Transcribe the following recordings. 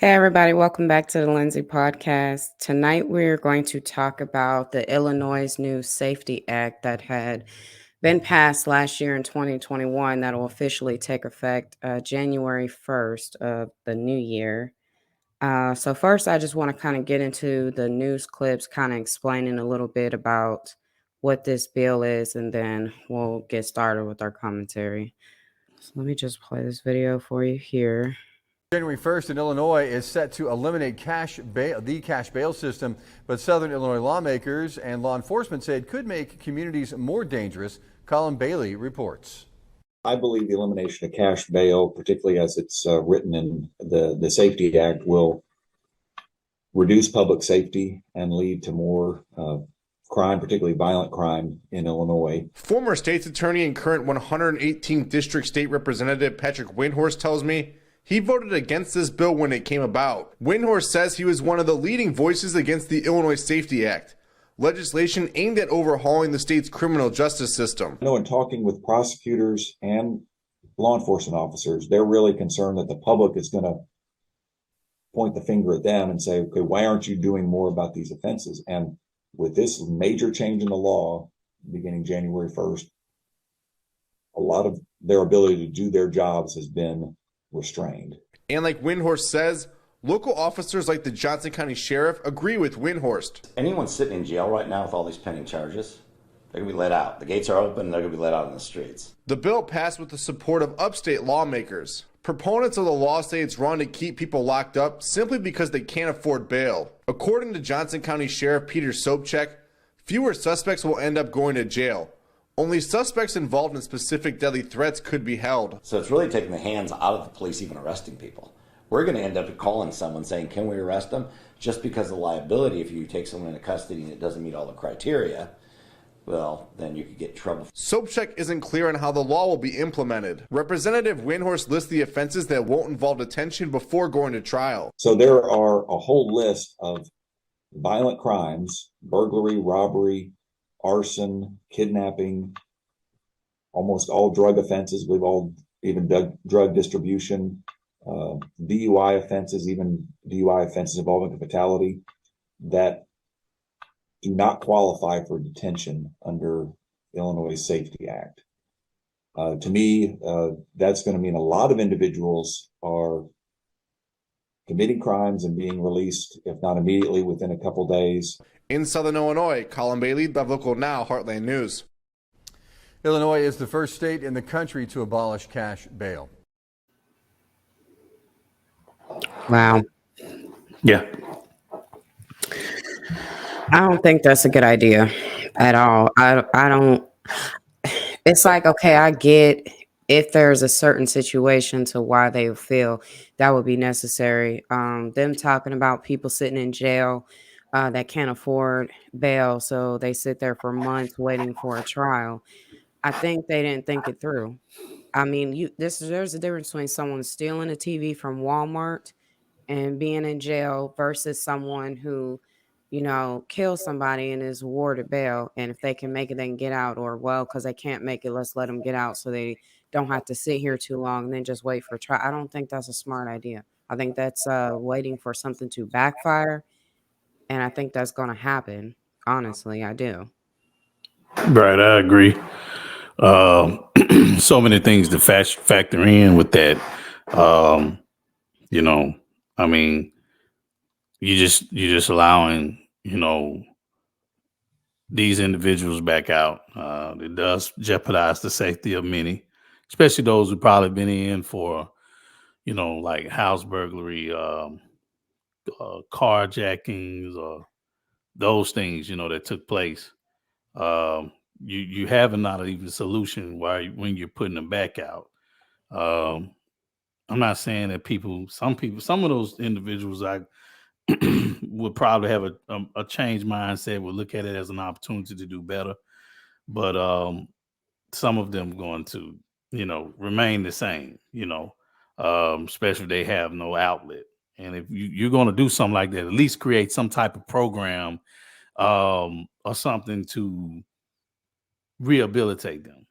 Hey, everybody, welcome back to the Lindsay Podcast. Tonight, we're going to talk about the Illinois new Safety Act that had been passed last year in 2021 that will officially take effect January 1st of the new year. So, first, I just want to kind of get into the news clips, kind of explaining a little bit about what this bill is, and then we'll get started with our commentary. So, let me just play this video for you here. January 1st in Illinois is set to eliminate the cash bail system, but Southern Illinois lawmakers and law enforcement say it could make communities more dangerous. Colin Bailey reports. I believe the elimination of cash bail, particularly as it's written in the Safety Act, will reduce public safety and lead to more crime, particularly violent crime in Illinois. Former state's attorney and current 118th District State Representative Patrick Windhorst tells me he voted against this bill when it came about. Windhorst says he was one of the leading voices against the Illinois Safety Act, legislation aimed at overhauling the state's criminal justice system. I know in talking with prosecutors and law enforcement officers, they're really concerned that the public is going to point the finger at them and say, okay, why aren't you doing more about these offenses? And with this major change in the law beginning January 1st, a lot of their ability to do their jobs has been restrained. And like Windhorst says, local officers like the Johnson County Sheriff agree with Windhorst. Anyone sitting in jail right now with all these pending charges, they're going to be let out. The gates are open and they're going to be let out in the streets. The bill passed with the support of upstate lawmakers. Proponents of the law say it's wrong to keep people locked up simply because they can't afford bail. According to Johnson County Sheriff Peter Sobchak, fewer suspects will end up going to jail. Only suspects involved in specific deadly threats could be held. So it's really taking the hands out of the police even arresting people. We're going to end up calling someone saying, can we arrest them? Just because of liability, if you take someone into custody and it doesn't meet all the criteria, well, then you could get in trouble. Sobchak isn't clear on how the law will be implemented. Representative Windhorst lists the offenses that won't involve detention before going to trial. So there are a whole list of violent crimes: burglary, robbery, arson, kidnapping, almost all drug offenses. We've all even drug distribution, DUI offenses, even DUI offenses involving fatality that do not qualify for detention under Illinois Safety Act. To me, that's going to mean a lot of individuals are committing crimes and being released, if not immediately, within a couple days. In Southern Illinois, Colin Bailey, Local Now, Heartland News. Illinois is the first state in the country to abolish cash bail. Wow. Yeah. I don't think that's a good idea at all. I don't. It's like, okay, I get if there's a certain situation to why they feel that would be necessary. Them talking about people sitting in jail that can't afford bail, so they sit there for months waiting for a trial. I think they didn't think it through. I mean, there's a difference between someone stealing a TV from Walmart and being in jail versus someone who, kills somebody and is awarded bail. And if they can make it, they can get out. Or, well, because they can't make it, let's let them get out so they don't have to sit here too long and then just wait for a trial. I don't think that's a smart idea. I think that's waiting for something to backfire. And I think that's going to happen. Honestly, I do. Right, I agree. So many things to factor in with that. I mean, you're just allowing, these individuals back out. It does jeopardize the safety of many, especially those who probably been in for, like house burglary, carjackings, or those things, that took place. You have not even a solution when you're putting them back out. I'm not saying that some of those individuals would probably have a changed mindset, would look at it as an opportunity to do better. But some of them going to, remain the same, especially if they have no outlet. And if you're going to do something like that, at least create some type of program or something to rehabilitate them.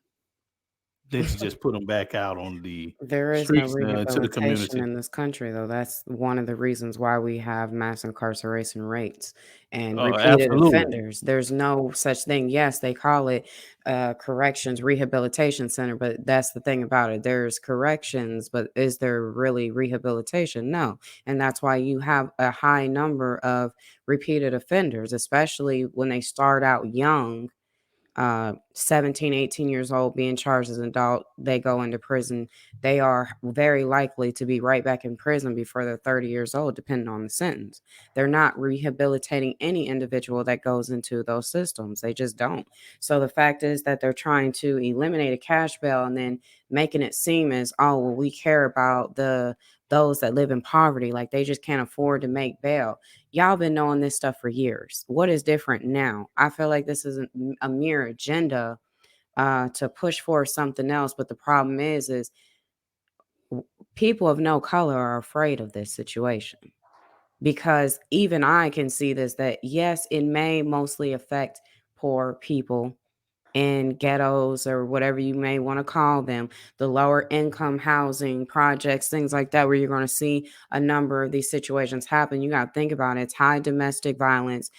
than to just put them back out on the There is no streets into the rehabilitation community. in this country, though. That's one of the reasons why we have mass incarceration rates and repeated Absolutely. offenders. There's no such thing. Yes, they call it corrections rehabilitation center, but that's the thing about it. There's corrections, but is there really rehabilitation? No. And that's why you have a high number of repeated offenders, especially when they start out young, 17, 18 years old, being charged as an adult, they go into prison. They are very likely to be right back in prison before they're 30 years old, depending on the sentence. They're not rehabilitating any individual that goes into those systems. They just don't. So the fact is that they're trying to eliminate a cash bail and then making it seem as, oh, well, we care about those that live in poverty, like they just can't afford to make bail. Y'all been knowing this stuff for years. What is different now? I feel like this is a mere agenda to push for something else. But the problem is people of no color are afraid of this situation, because even I can see this, that yes, it may mostly affect poor people in ghettos or whatever you may want to call them, the lower income housing projects, things like that, where you're going to see a number of these situations happen. You got to think about it. It's high domestic violence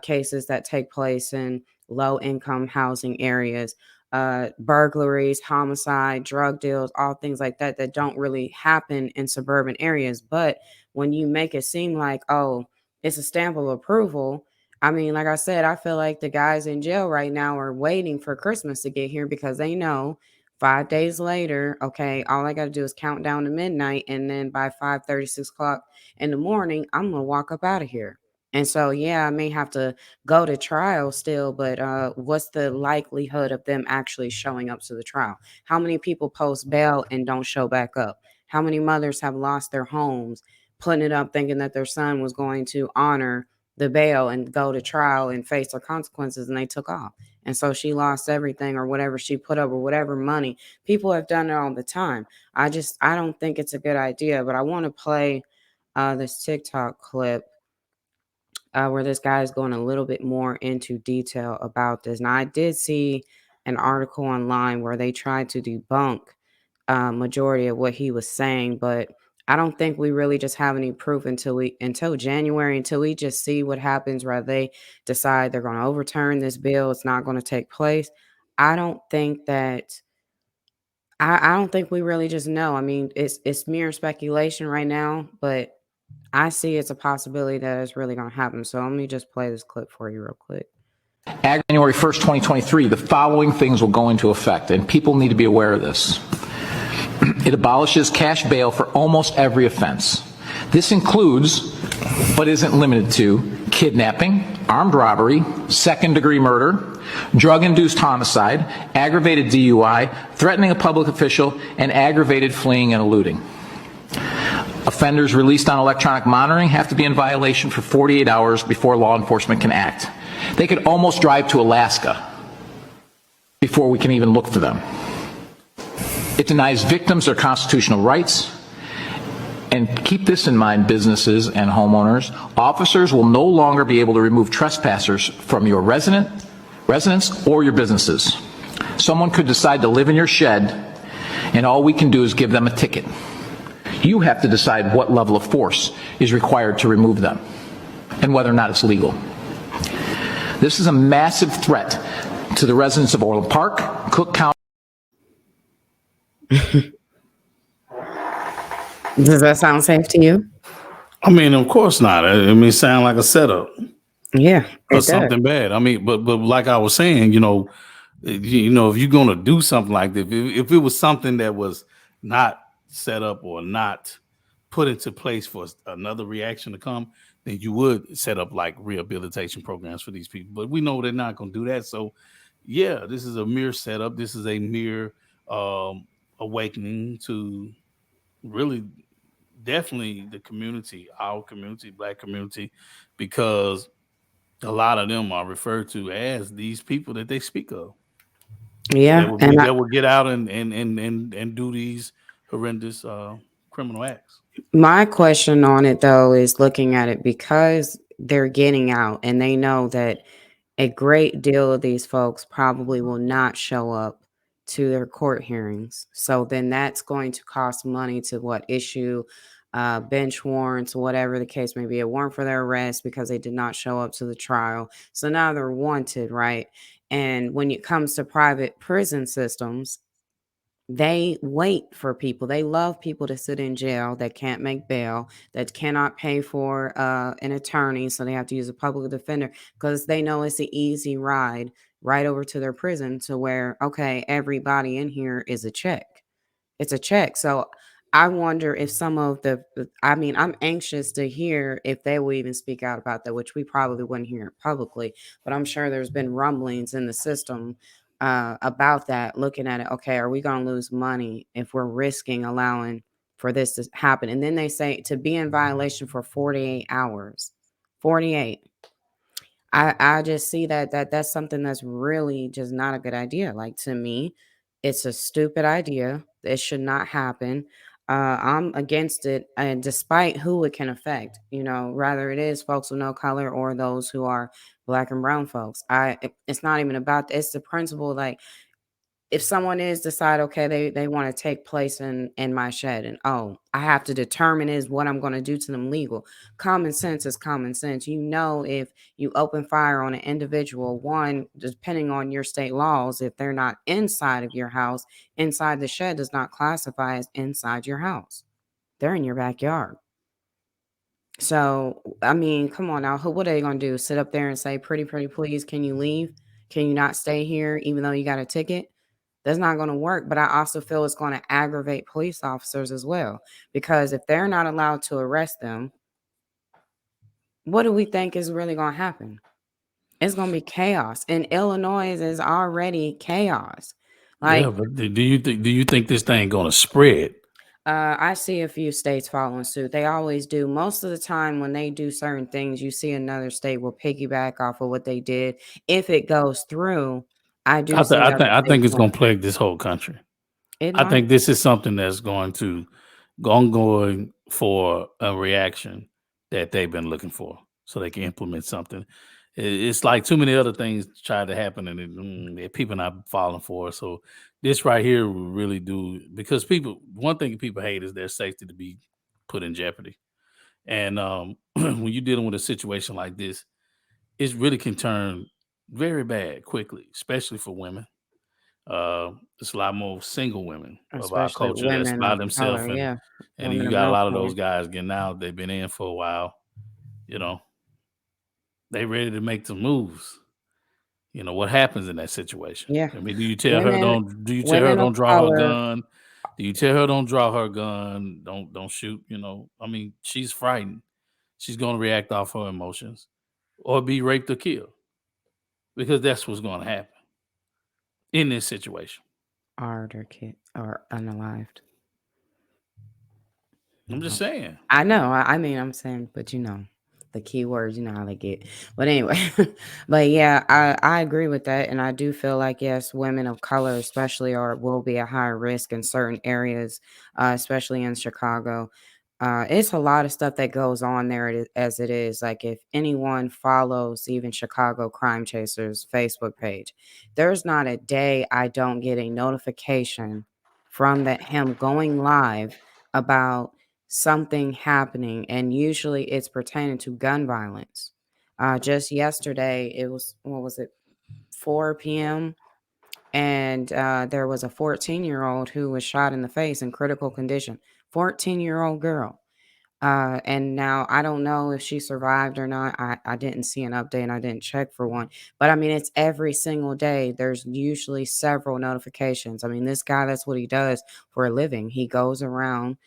cases that take place in low income housing areas, burglaries, homicide, drug deals, all things like that that don't really happen in suburban areas. But when you make it seem like, oh, it's a stamp of approval, I mean, like I said, I feel like the guys in jail right now are waiting for Christmas to get here, because they know 5 days later, okay, all I got to do is count down to midnight. And then by 5:30, 6 o'clock in the morning, I'm going to walk up out of here. And so, yeah, I may have to go to trial still, but what's the likelihood of them actually showing up to the trial? How many people post bail and don't show back up? How many mothers have lost their homes, putting it up thinking that their son was going to honor the bail and go to trial and face the consequences, and they took off? And so she lost everything, or whatever she put up, or whatever money. People have done it all the time. I don't think it's a good idea. But I want to play this TikTok clip where this guy is going a little bit more into detail about this. Now, I did see an article online where they tried to debunk majority of what he was saying, but I don't think we really just have any proof until January, until we just see what happens, where they decide they're going to overturn this bill. It's not going to take place. I don't think that I don't think we really just know. I mean, it's mere speculation right now, but I see it's a possibility that it's really going to happen. So let me just play this clip for you real quick. January 1st, 2023, the following things will go into effect, and people need to be aware of this. It abolishes cash bail for almost every offense. This includes, but isn't limited to, kidnapping, armed robbery, second-degree murder, drug-induced homicide, aggravated DUI, threatening a public official, and aggravated fleeing and eluding. Offenders released on electronic monitoring have to be in violation for 48 hours before law enforcement can act. They could almost drive to Alaska before we can even look for them. It denies victims their constitutional rights. And keep this in mind, businesses and homeowners. Officers will no longer be able to remove trespassers from your residence or your businesses. Someone could decide to live in your shed, and all we can do is give them a ticket. You have to decide what level of force is required to remove them and whether or not it's legal. This is a massive threat to the residents of Orland Park, Cook County. Does that sound safe to you? I mean, of course not. I mean, it sounds like a setup Yeah, or something bad. I mean, but like I was saying, if you're gonna do something like this, if it was something that was not set up or not put into place for another reaction to come, then you would set up like rehabilitation programs for these people. But we know they're not going to do that. So, yeah, this is a mere setup. This is a mere awakening to really definitely the community, our community, Black community, because a lot of them are referred to as these people that they speak of. Yeah, that will get out and do these horrendous criminal acts. My question on it, though, is looking at it because they're getting out and they know that a great deal of these folks probably will not show up to their court hearings. So then that's going to cost money to issue bench warrants, whatever the case may be, a warrant for their arrest because they did not show up to the trial. So now they're wanted, right? And when it comes to private prison systems, they wait for people. They love people to sit in jail that can't make bail, that cannot pay for an attorney, so they have to use a public defender because they know it's an easy ride right over to their prison to where, okay, everybody in here is a check. It's a check. So I wonder if some of I'm anxious to hear if they will even speak out about that, which we probably wouldn't hear publicly, but I'm sure there's been rumblings in the system about that, looking at it. Okay, are we going to lose money if we're risking allowing for this to happen? And then they say to be in violation for 48 hours. 48. I just see that's something that's really just not a good idea. Like, to me, it's a stupid idea. It should not happen. I'm against it, and despite who it can affect, rather it is folks with no color or those who are black and brown folks. It's not even about it's the principle. Like, if someone is decide, okay, they want to take place in my shed, and I have to determine is what I'm going to do to them legal. Common sense is common sense. If you open fire on an individual, one, depending on your state laws, if they're not inside of your house, inside the shed does not classify as inside your house. They're in your backyard. So, I mean, come on now. What are they going to do? Sit up there and say, pretty please, can you leave? Can you not stay here even though you got a ticket? That's not going to work. But I also feel it's going to aggravate police officers as well, because if they're not allowed to arrest them, what do we think is really going to happen? It's going to be chaos. And Illinois is already chaos. Like, Yeah, but do you think this thing gonna spread? I see a few states following suit. They always do. Most of the time when they do certain things, you see another state will piggyback off of what they did. If it goes through, I do see other I states think it's doing gonna plague this whole country. it. It I might. think this is something that's going to ongoing for a reaction that they've been looking for, so they can implement something. It's like too many other things try to happen, and people not falling for it. So this right here will really do, because one thing people hate is their safety to be put in jeopardy. And when you're dealing with a situation like this, it really can turn very bad quickly, especially for women. There's a lot more single women of our Especially culture that's women by of themselves, color, yeah. and Women you of got a no lot of color. those guys getting out. They've been in for a while. They ready to make some moves. What happens in that situation? Yeah. I mean, do you tell her Women women of don't draw her color gun? Do you tell her don't draw her gun? Don't shoot. I mean, she's frightened. She's going to react off her emotions, or be raped or killed, because that's what's going to happen in this situation. are their kid or unalived. I'm just saying. I know. I mean, I'm saying, but the key words, how they get. But anyway, but yeah, I agree with that, and I do feel like, yes, women of color, especially, will be at higher risk in certain areas, especially in Chicago. It's a lot of stuff that goes on there as it is. Like, if anyone follows even Chicago Crime Chasers Facebook page, there's not a day I don't get a notification from him going live about something happening, and usually it's pertaining to gun violence. Just yesterday, it was, what was it, 4 p.m., and there was a 14-year-old who was shot in the face in critical condition. 14-year-old girl. And now I don't know if she survived or not. I didn't see an update, and I didn't check for one. But I mean, it's every single day. There's usually several notifications. I mean, this guy, that's what he does for a living. He goes around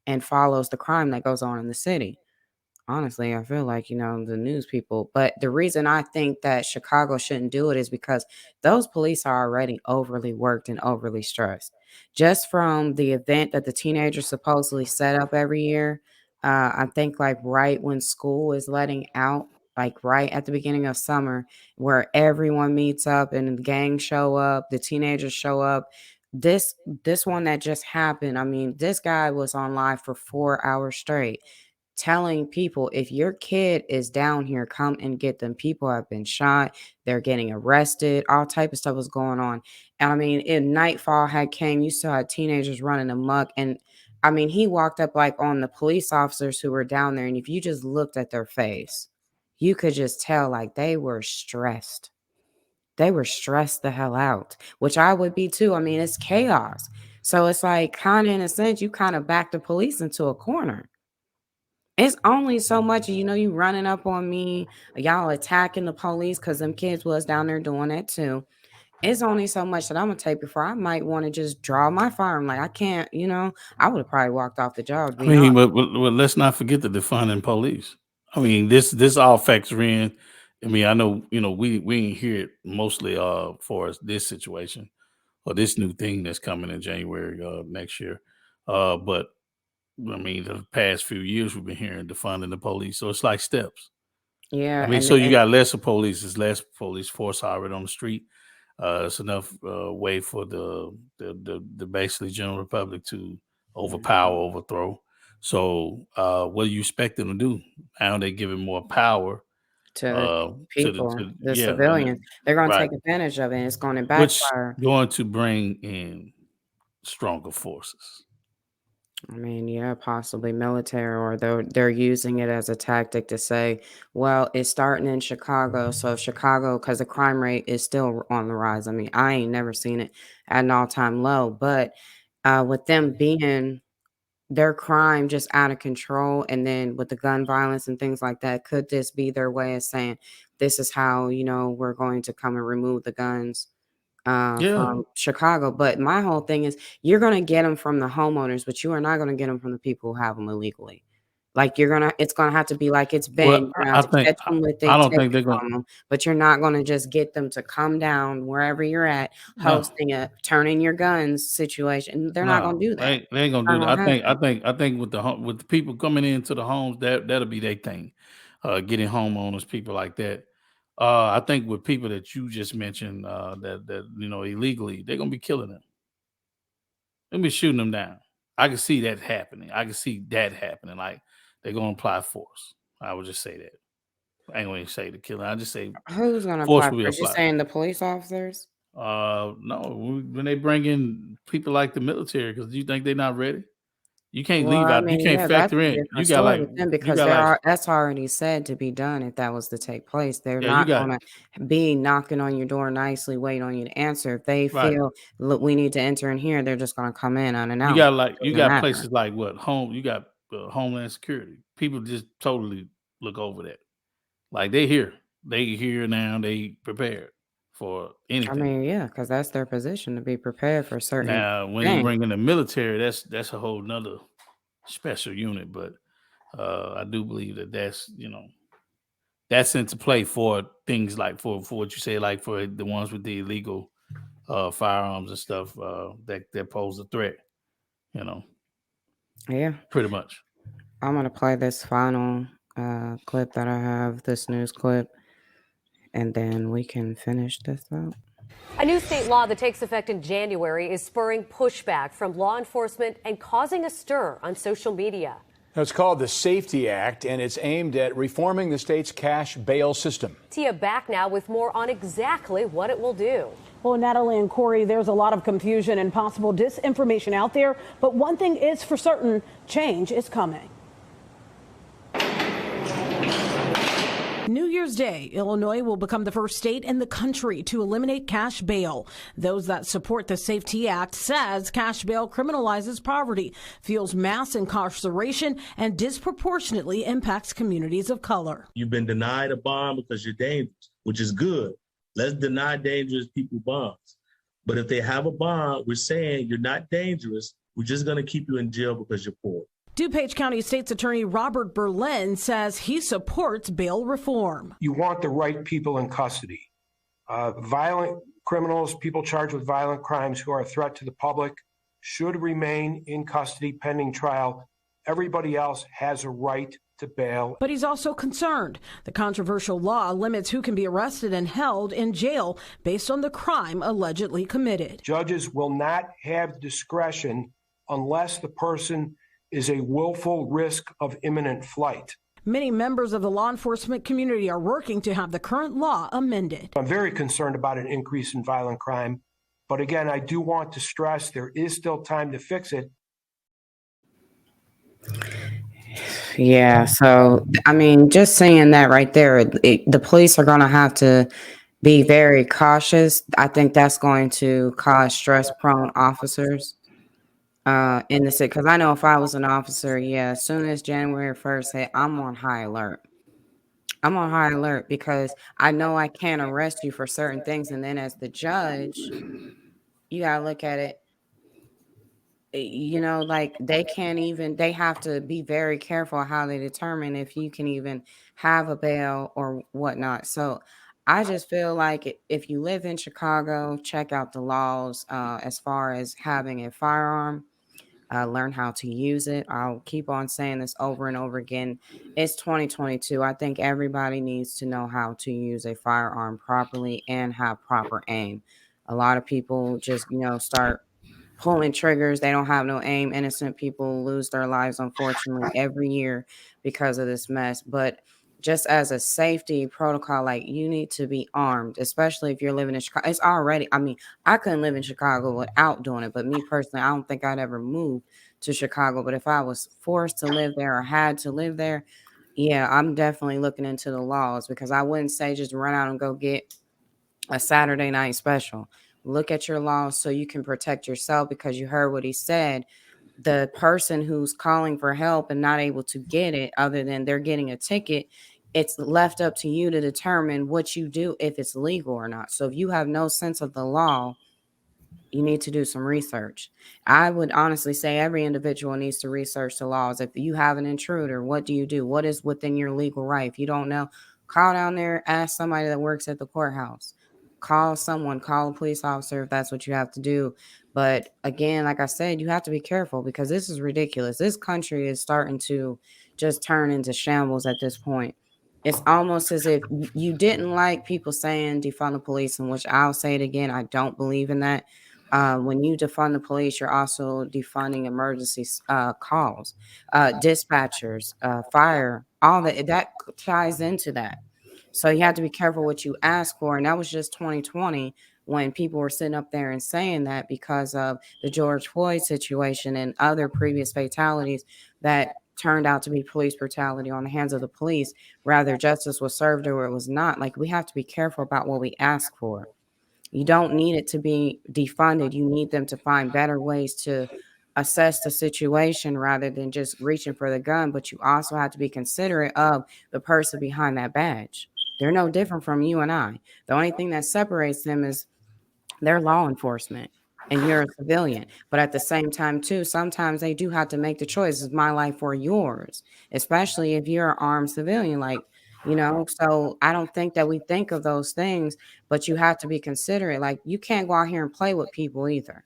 and follows the crime that goes on in the city. Honestly, I feel like, the news people. But the reason I think that Chicago shouldn't do it is because those police are already overly worked and overly stressed. Just from the event that the teenagers supposedly set up every year, I think, like, right when school is letting out, like right at the beginning of summer, where everyone meets up and the gangs show up, the teenagers show up. This one that just happened, I mean, this guy was on live for 4 hours straight, telling people, if your kid is down here, come and get them. People have been shot, they're getting arrested, all type of stuff was going on. And I mean, in nightfall had came, you still had teenagers running amok. And I mean, he walked up like on the police officers who were down there, and if you just looked at their face, you could just tell like they were stressed. They were stressed the hell out, which I would be too. I mean, it's chaos. So it's like, kind of in a sense, you kind of back the police into a corner. It's only so much, you running up on me, y'all attacking the police because them kids was down there doing that too. It's only so much that I'm gonna take before I might want to just draw my firearm. Like I can't, I would have probably walked off the job. To I be mean, honest. but let's not forget the defunding police. I mean, this all factor in. I mean, I know, we ain't hear it mostly for us this situation or this new thing that's coming in January next year. But I mean, the past few years we've been hearing defunding the police. So it's like steps. Yeah, I mean, so you got lesser police, there's less police force already on the street. It's enough way for the basically general public to overthrow. So what do you expect them to do? Now they giving more power to people, the yeah, civilians, they're gonna right, take advantage of it, and it's going to which backfire. going to bring in stronger forces. I mean, yeah, possibly military, or they're using it as a tactic to say, well, it's starting in Chicago. So Chicago, because the crime rate is still on the rise. I mean, I ain't never seen it at an all-time low, but with them being their crime just out of control, and then with the gun violence and things like that, could this be their way of saying, this is how, we're going to come and remove the guns Yeah. from Chicago? But my whole thing is, you're going to get them from the homeowners, but you are not going to get them from the people who have them illegally. Like it's going to have to be like it's been. Well, You're going to I have to think catch them with they I don't take think it they're going. from them, but you're not going to just get them to come down wherever you're at, No, hosting a turning your guns situation. They're not going to do that. they ain't gonna Not do that. going to happen. I think with with the people coming into the homes, that'll be their thing. Getting homeowners, people like that. I think with people that you just mentioned, that illegally, they're gonna be killing them. They'll be shooting them down. I can see that happening. Like they're gonna apply force. I would just say that. I ain't gonna say the killing. I just say Who's going to force apply will be for it? You applied. saying the police officers? No, when they bring in people like the military, because you think they're not ready. You can't Well, leave I out. You mean, can't yeah, that's factor a in. different story with them, because Like that's already said to be done if that was to take place. They're yeah, you not got gonna be knocking on your door nicely, waiting on you to answer. If they right. feel, look, we need to enter in here, they're just gonna come in You unannounced. got It doesn't matter. places like what home. You got Homeland Security. People just totally look over that. Like they here now. They prepared for I anything. mean, yeah, because that's their position, to be prepared for certain Now, when you things. bring in the military, that's a whole nother special unit. But I do believe that's into play for things like for what you say, like for the ones with the illegal firearms and stuff that pose a threat. Yeah, Pretty much. I'm gonna play this final clip that I have, this news clip, and then we can finish this up. A new state law that takes effect in January is spurring pushback from law enforcement and causing a stir on social media. It's called the SAFET-ACT, and it's aimed at reforming the state's cash bail system. Tia back now with more on exactly what it will do. Well, Natalie and Corey, there's a lot of confusion and possible disinformation out there, but one thing is for certain, change is coming. New Year's Day, Illinois will become the first state in the country to eliminate cash bail. Those that support the SAFET-ACT says cash bail criminalizes poverty, fuels mass incarceration, and disproportionately impacts communities of color. You've been denied a bond because you're dangerous, which is good. Let's deny dangerous people bonds. But if they have a bond, we're saying you're not dangerous. We're just going to keep you in jail because you're poor. DuPage County State's Attorney Robert Berlin says he supports bail reform. You want the right people in custody. Violent criminals, people charged with violent crimes who are a threat to the public, should remain in custody pending trial. Everybody else has a right to bail. But he's also concerned the controversial law limits who can be arrested and held in jail based on the crime allegedly committed. Judges will not have discretion unless the person is a willful risk of imminent flight. Many members of the law enforcement community are working to have the current law amended. I'm very concerned about an increase in violent crime, but again, I do want to stress there is still time to fix it. Yeah, so I mean, just saying that right there, the police are going to have to be very cautious. I think that's going to cause stress-prone officers in the city. Because I know if I was an officer, yeah, as soon as January 1st hit, I'm on high alert. I'm on high alert because I know I can't arrest you for certain things, and then as the judge, you gotta look at it. Like they have to be very careful how they determine if you can even have a bail or whatnot. So I just feel like if you live in Chicago, check out the laws as far as having a firearm. Learn how to use it. I'll keep on saying this over and over again. It's 2022. I think everybody needs to know how to use a firearm properly and have proper aim. A lot of people just, start pulling triggers. They don't have no aim. Innocent people lose their lives, unfortunately, every year because of this mess. But just as a safety protocol, like you need to be armed, especially if you're living in Chicago. It's already, I mean, I couldn't live in Chicago without doing it. But me personally, I don't think I'd ever move to Chicago. But if I was forced to live there or had to live there, yeah, I'm definitely looking into the laws because I wouldn't say just run out and go get a Saturday night special. Look at your laws so you can protect yourself because you heard what he said. The person who's calling for help and not able to get it, other than they're getting a ticket, it's left up to you to determine what you do if it's legal or not. So if you have no sense of the law, you need to do some research. I would honestly say every individual needs to research the laws. If you have an intruder, what do you do? What is within your legal right? If you don't know, call down there, ask somebody that works at the courthouse. Call someone, call a police officer if that's what you have to do. But again, like I said, you have to be careful because this is ridiculous. This country is starting to just turn into shambles at this point. It's almost as if you didn't like people saying defund the police, in which I'll say it again. I don't believe in that. When you defund the police, you're also defunding emergency calls, dispatchers, fire, all that ties into that. So you have to be careful what you ask for. And that was just 2020 when people were sitting up there and saying that because of the George Floyd situation and other previous fatalities that turned out to be police brutality on the hands of the police. Rather, justice was served or it was not. Like, we have to be careful about what we ask for. You don't need it to be defunded. You need them to find better ways to assess the situation rather than just reaching for the gun. But you also have to be considerate of the person behind that badge. They're no different from you and I. The only thing that separates them is they're law enforcement and you're a civilian. But at the same time, too, sometimes they do have to make the choice: is my life or yours? Especially if you're an armed civilian, so I don't think that we think of those things, but you have to be considerate. Like, you can't go out here and play with people either.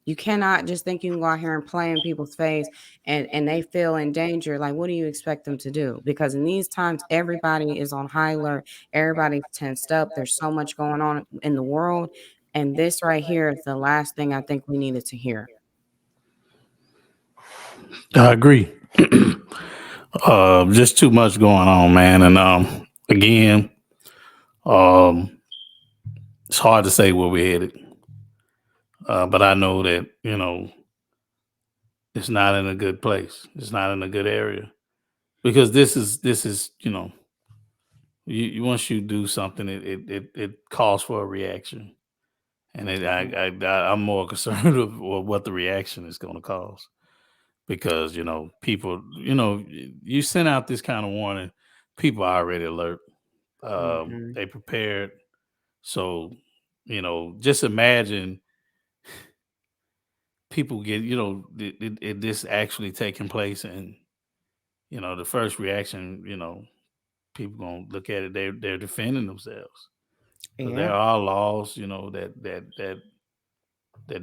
You cannot just think you can go out here and play in people's face and they feel in danger. Like, what do you expect them to do? Because in these times, everybody is on high alert. Everybody's tensed up. There's so much going on in the world. And this right here is the last thing I think we needed to hear. I agree. Just too much going on, man. And again, it's hard to say where we're headed. But I know that, it's not in a good place. It's not in a good area. Because this is, you once you do something, it calls for a reaction. And I'm more concerned of what the reaction is going to cause. Because, people, you send out this kind of warning, people are already alert. They prepared. So, just imagine people get, this actually taking place, and, the first reaction, people gonna look at it, they're defending themselves. So there Yeah. are laws, that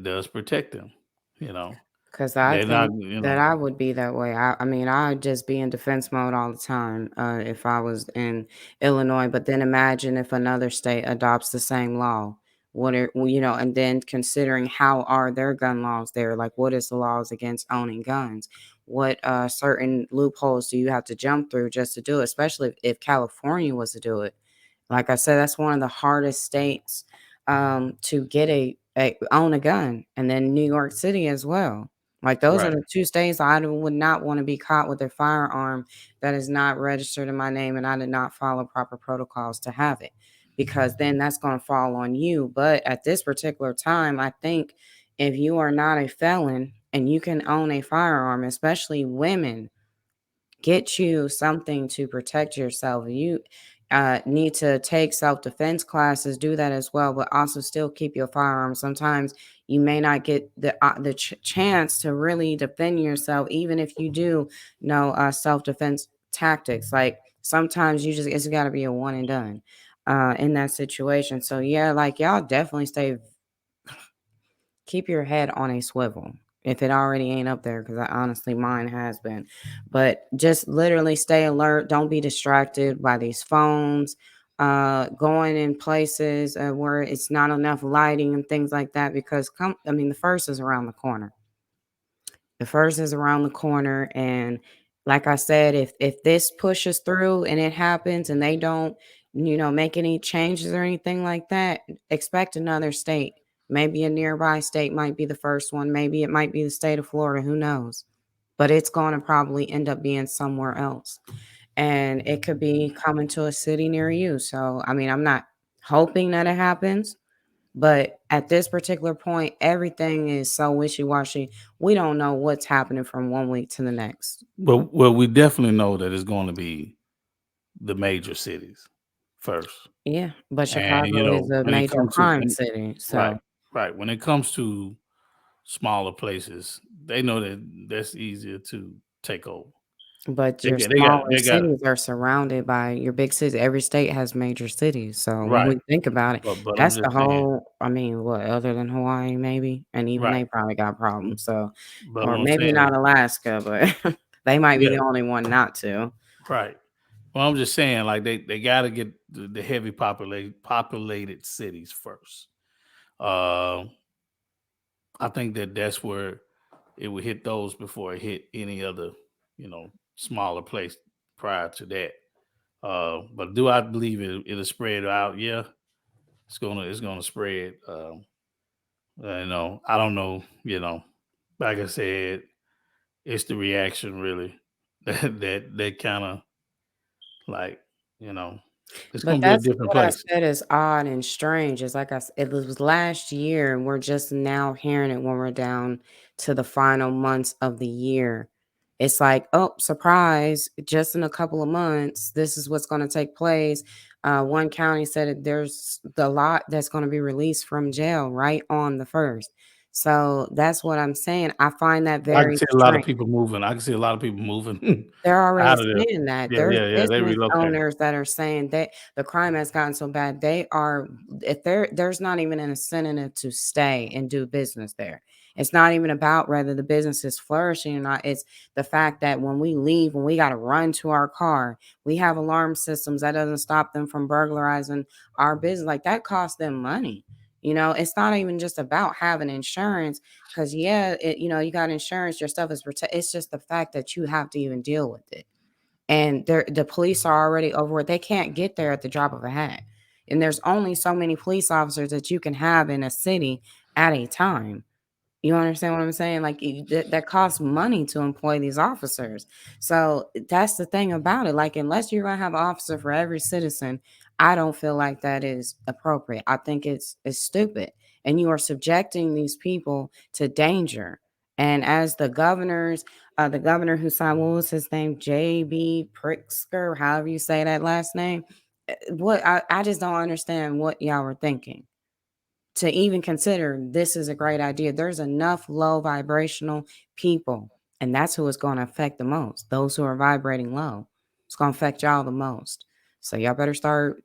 does protect them, Because I they're not, think that I would be that way. I mean, I'd just be in defense mode all the time if I was in Illinois. But then imagine if another state adopts the same law. What are, and then considering how are their gun laws there? Like, what is the laws against owning guns? What certain loopholes do you have to jump through just to do it? Especially if California was to do it. Like I said, that's one of the hardest states to get own a gun, and then New York City as well. Like those are Right. the two states I would not want to be caught with a firearm that is not registered in my name, and I did not follow proper protocols to have it, because then that's going to fall on you. But at this particular time, I think if you are not a felon and you can own a firearm, especially women, get you something to protect yourself. You need to take self-defense classes, do that as well, but also still keep your firearm. Sometimes you may not get the chance to really defend yourself, even if you do know self-defense tactics. Like sometimes it's got to be a one and done in that situation. So yeah, like y'all definitely keep your head on a swivel if it already ain't up there, because I honestly mine has been. But just literally stay alert. Don't be distracted by these phones, going in places where it's not enough lighting and things like that, because the first is around the corner. The first is around the corner. And like I said, if this pushes through and it happens and they don't, make any changes or anything like that, expect another state. Maybe a nearby state might be the first one. Maybe it might be the state of Florida. Who knows? But it's going to probably end up being somewhere else. And it could be coming to a city near you. So, I'm not hoping that it happens, but at this particular point, everything is so wishy-washy. We don't know what's happening from one week to the next. Well, we definitely know that it's going to be the major cities first. Yeah, but And Chicago is a when it major comes to crime city, right, so right. When it comes to smaller places, they know that that's easier to take over. but They your got they got smaller they got cities are surrounded by your big cities. Every state has major cities. So when right. we think about it, But I'm that's the just saying, whole what, other than Hawaii, maybe? And even right. they probably got problems. So, But or what I'm maybe saying is, not Alaska, but they might be yeah, the only one not to. right. Well, I'm just saying, like they got to get the heavy populated cities first. Uh, I think that's where it would hit those before it hit any other, smaller place prior to that. But do I believe it'll spread out? Yeah, it's gonna spread. I don't know. Like I said, it's the reaction really that kind of like you know, it's But gonna be a that's different what I place. said is odd and strange. It's like it was last year, and we're just now hearing it when we're down to the final months of the year. It's like, oh, surprise, just in a couple of months, this is what's going to take place. One county said there's the lot that's going to be released from jail right on the first. So that's what I'm saying. I find that I can very see a lot of strange. people moving. I can see a lot of people moving They're already out of there. saying that. Yeah, There's yeah, yeah. They business relocating. owners that are saying that the crime has gotten so bad, if there's not even an incentive to stay and do business there. It's not even about whether the business is flourishing or not. It's the fact that when we leave, when we got to run to our car, we have alarm systems that doesn't stop them from burglarizing our business. Like that costs them money. It's not even just about having insurance, because you got insurance, your stuff is protected. It's just the fact that you have to even deal with it. And the police are already over it. They can't get there at the drop of a hat. And there's only so many police officers that you can have in a city at a time. You understand what I'm saying? Like that costs money to employ these officers. So that's the thing about it. Like unless you're gonna have an officer for every citizen, I don't feel like that is appropriate. I think it's stupid, and you are subjecting these people to danger. And as the governor who signed, what was his name, J.B. Pritzker, however you say that last name, what I just don't understand what y'all were thinking to even consider this is a great idea. There's enough low vibrational people, and that's who it's going to affect the most. Those who are vibrating low. It's going to affect y'all the most. So y'all better start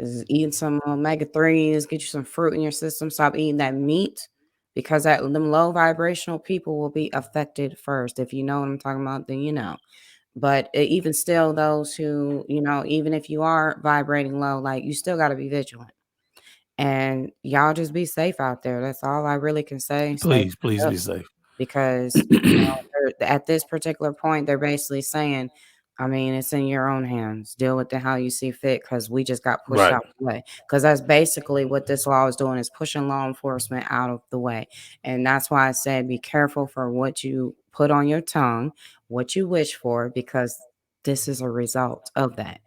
eating some omega-3s, get you some fruit in your system, stop eating that meat, because them low vibrational people will be affected first. If you know what I'm talking about, then you know. But even still, those who, even if you are vibrating low, like you still got to be vigilant. And y'all just be safe out there. That's all I really can say. Stay Please up be safe. because at this particular point, they're basically saying, I mean, it's in your own hands. Deal with it how you see fit because we just got pushed Right. out the way. Because that's basically what this law is doing is pushing law enforcement out of the way. And that's why I said be careful for what you put on your tongue, what you wish for, because this is a result of that.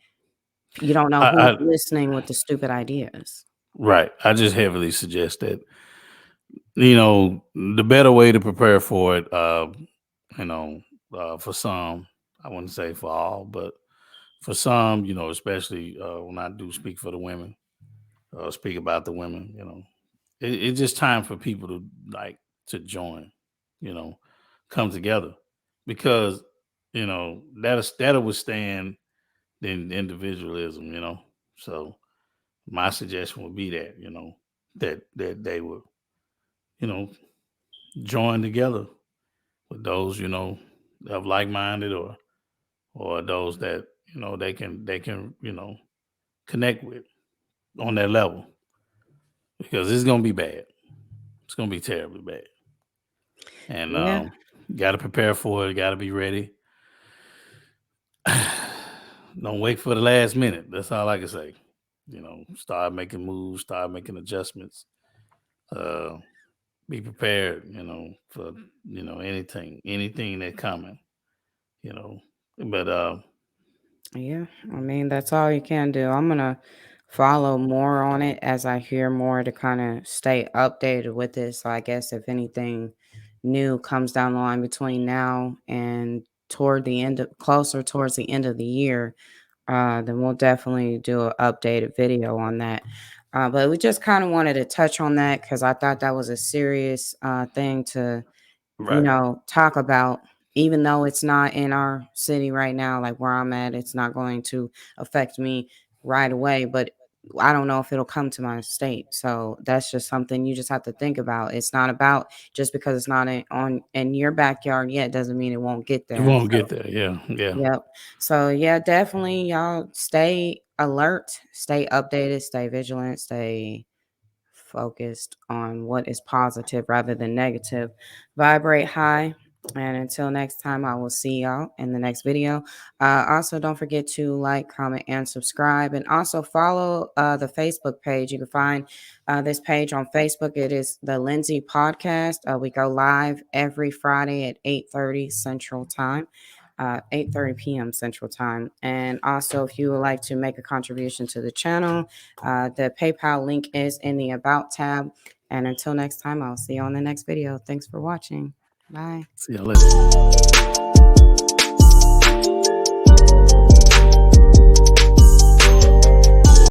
You don't know who's I listening with the stupid ideas. right. I just heavily suggest that, the better way to prepare for it, for some, I wouldn't say for all, but for some, especially when I do speak for the women, speak about the women, it's just time for people to to join, you know, come together because, that'll withstand the individualism, So my suggestion would be that, that they would, you know, join together with those, of like-minded or those that, they can, connect with on that level because it's gonna be bad. It's gonna be terribly bad. And Yeah. got to prepare for it. Got to be ready. Don't wait for the last minute. That's all I can say. Start making moves. Start making adjustments. Be prepared. For anything that's coming. But Yeah, I mean, that's all you can do. I'm gonna follow more on it as I hear more to kind of stay updated with it. So I guess if anything new comes down the line between now and closer towards the end of the year, then we'll definitely do an updated video on that. But we just kind of wanted to touch on that because I thought that was a serious thing to right. talk about, even though it's not in our city right now, like where I'm at, it's not going to affect me right away, but I don't know if it'll come to my state. So that's just something you just have to think about. It's not about just because it's not in your backyard yet doesn't mean it won't get It there. won't get there. Yeah. Yeah. Yep. So yeah, definitely y'all stay alert, stay updated, stay vigilant, stay focused on what is positive rather than negative. Vibrate high. And until next time, I will see y'all in the next video. Also, don't forget to like, comment, and subscribe. And also follow the Facebook page. You can find this page on Facebook. It is the Lindsay Podcast. We go live every Friday at 8:30 Central Time. 8:30 p.m. Central Time. And also, if you would like to make a contribution to the channel, the PayPal link is in the About tab. And until next time, I'll see you on the next video. Thanks for watching. Bye. See you later.